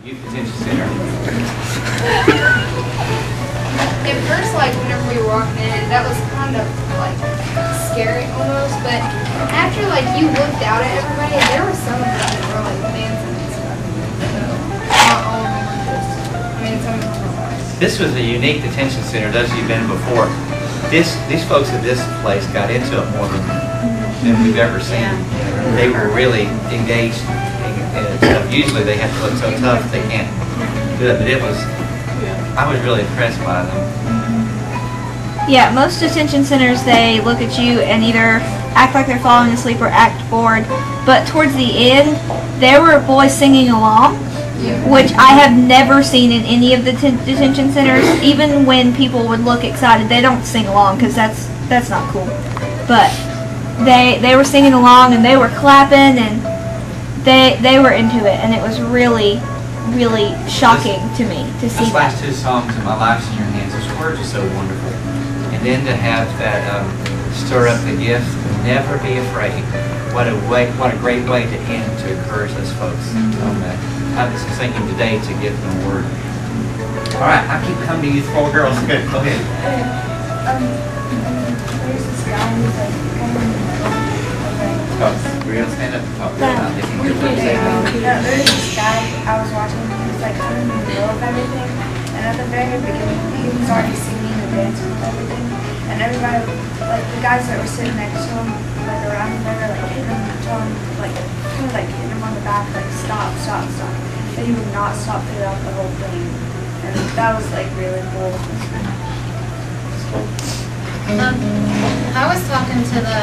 Youth Detention Center. At first, like, whenever we were walking in, that was kind of, like, scary almost, but after, like, you looked out at everybody, there were some of them that were, like, dancing and stuff. So, not all of them were just, I mean, some of them were nice. This was a unique detention center, those of you who've been before. These folks at this place got into it more than we've ever seen. They were really engaged in stuff. Usually they have to look so tough they can't do it, but it was, I was really impressed by them. Yeah, most detention centers, they look at you and either act like they're falling asleep or act bored. But towards the end, there were boys singing along, which I have never seen in any of the detention centers. Even when people would look excited, they don't sing along because that's not cool. But they were singing along and they were clapping and they were into it, and it was really shocking to me to see Those that. last two songs, "In My Life's in Your Hands," those words are so wonderful. And then to have that stir up the gift, never be afraid. What a great way to end, to encourage those folks. I was thinking today to give them a word. All right, I keep coming to you four girls. Good, go ahead. There's this guy who's like kind of in the middle of Oh, we're gonna stand up and talk about this. there's this guy I was watching, he was like kind of in the middle of everything, and at the very beginning he was already singing and dancing with everything, and everybody, like the guys that were sitting next to him, like around him, they were like hitting him, telling him, like kind of like hitting him on the back, like stop, stop, stop, and he would not stop throughout the whole thing, and that was like really cool. I was talking to the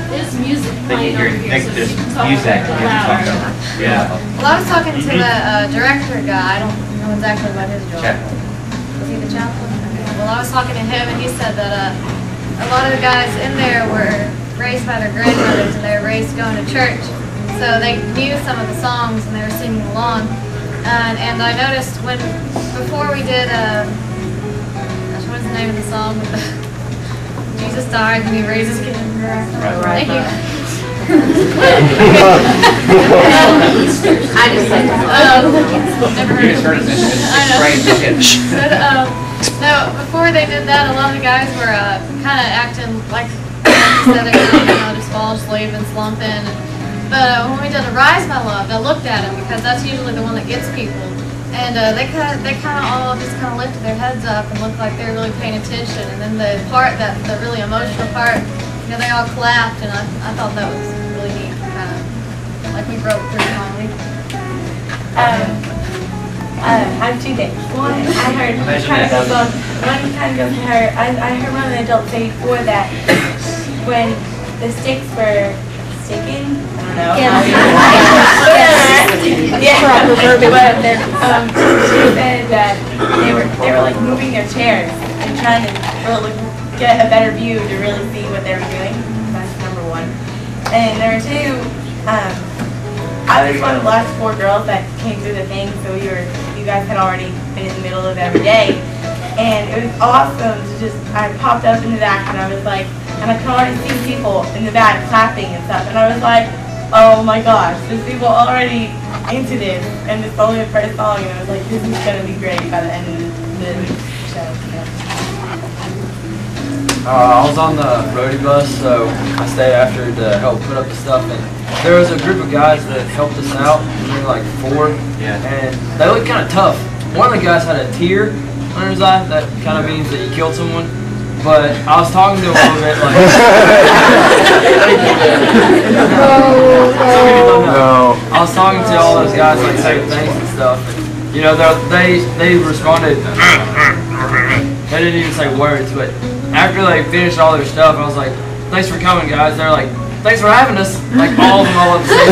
There's music playing over here, so There's she can talk music. louder. Yeah. well, I was talking to the director guy. I don't know exactly what his job Chaplain. was. Was he the chaplain? Okay. Well, I was talking to him, and he said that a lot of the guys in there were raised by their grandmothers, and they were raised going to church, so they knew some of the songs, and they were singing along. And I noticed before we did what was the name of the song? Jesus died and he raised his kid. Thank you. I just said never heard of it. I know. But, no, before they did that, a lot of the guys were kind of acting like you said, they kind of just fall asleep and slumping. But when we did Arise My Love, I looked at them because that's usually the one that gets people. And they kind of all just kind of lifted their heads up and looked like they were really paying attention. And then the really emotional part, they all clapped, and I thought that was really neat. Kind of like we broke through finally. I have two things. One, I heard kind of goes on. One kind of goes to her. I heard one of the adults say before that when the sticks were sticking. I don't know. She said that they were like moving their chairs and trying to really get a better view to really see what they were doing. That's number one. And number two, I was one of the last four girls that came through the thing, so you guys had already been in the middle of every day, and it was awesome to just. I popped up in the back and I was like, and I could already see people in the back clapping and stuff, and I was like, oh my gosh, there's people already into this, and it's only the first song, and I was like, this is going to be great by the end of the show. I was on the roadie bus, so I stayed after to help put up the stuff, and there was a group of guys that helped us out. There were like four, and they looked kind of tough. One of the guys had a tear under his eye. That kind of means that you killed someone. But I was talking to him a little bit, like. I was talking to all those guys, like saying thanks and stuff. And, they responded. They didn't even say words, but after they finished all their stuff, I was like, "Thanks for coming, guys." They're like, "Thanks for having us." Like all of them all at the same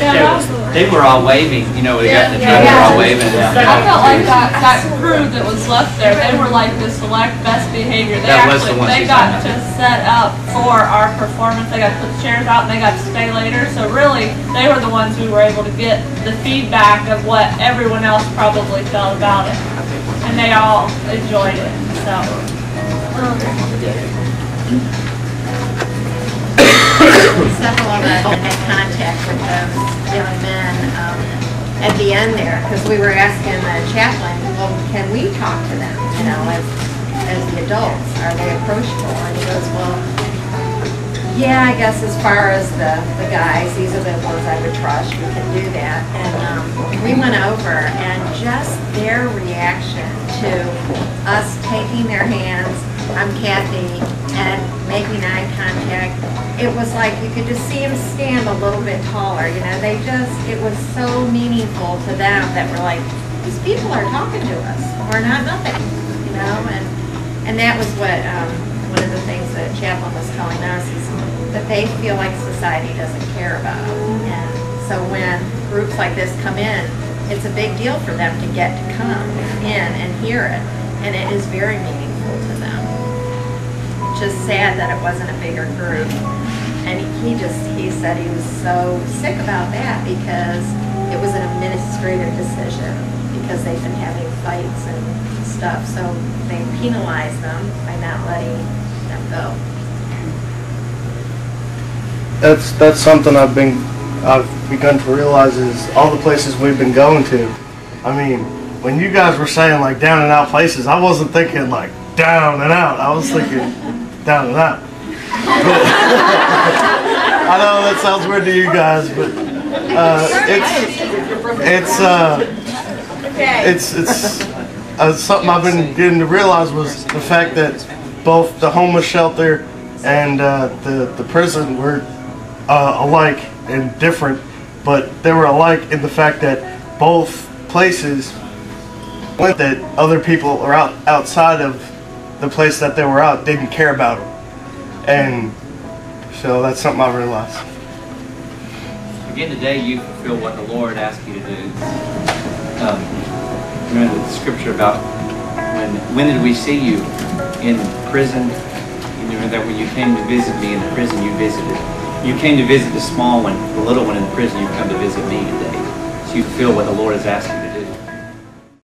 time. They were all waving, they got in the truck, they were all waving. I felt like that crew that was left there, they were like the select best behavior. They got to set up for our performance. They got to put the chairs out and they got to stay later. So really, they were the ones who were able to get the feedback of what everyone else probably felt about it. And they all enjoyed it. So. Several of make contact with those young men at the end there, because we were asking the chaplain, well, can we talk to them, you know, as the adults? Are they approachable? And he goes, well, yeah, I guess as far as the guys, these are the ones I would trust, you can do that. And we went over, and just their reaction to us taking their hands, I'm Kathy, and making eye contact, it was like you could just see them stand a little bit taller, you know, it was so meaningful to them that we're like, these people are talking to us, we're not nothing, you know, and that was what, one of the things that Chaplain was telling us is that they feel like society doesn't care about them. And so when groups like this come in, it's a big deal for them to get to come in and hear it. And it is very meaningful to them. Just sad that it wasn't a bigger group. And he said he was so sick about that because it was an administrative decision because they've been having fights and stuff. So they penalized them by not letting them go. That's something I've begun to realize is all the places we've been going to. I mean, when you guys were saying like down and out places, I wasn't thinking like down and out. I was thinking down and out. I know that sounds weird to you guys, but it's something I've been getting to realize was the fact that both the homeless shelter and the prison were alike and different, but they were alike in the fact that both places went that other people or outside of the place that they were out didn't care about them, and so that's something I realized. Again, today you fulfill what the Lord asked you to do. Remember the scripture about when did we see you in prison? You know that when you came to visit me in the prison, you visited. You came to visit the small one, the little one in the prison. You come to visit me today. So you fulfill what the Lord is asking.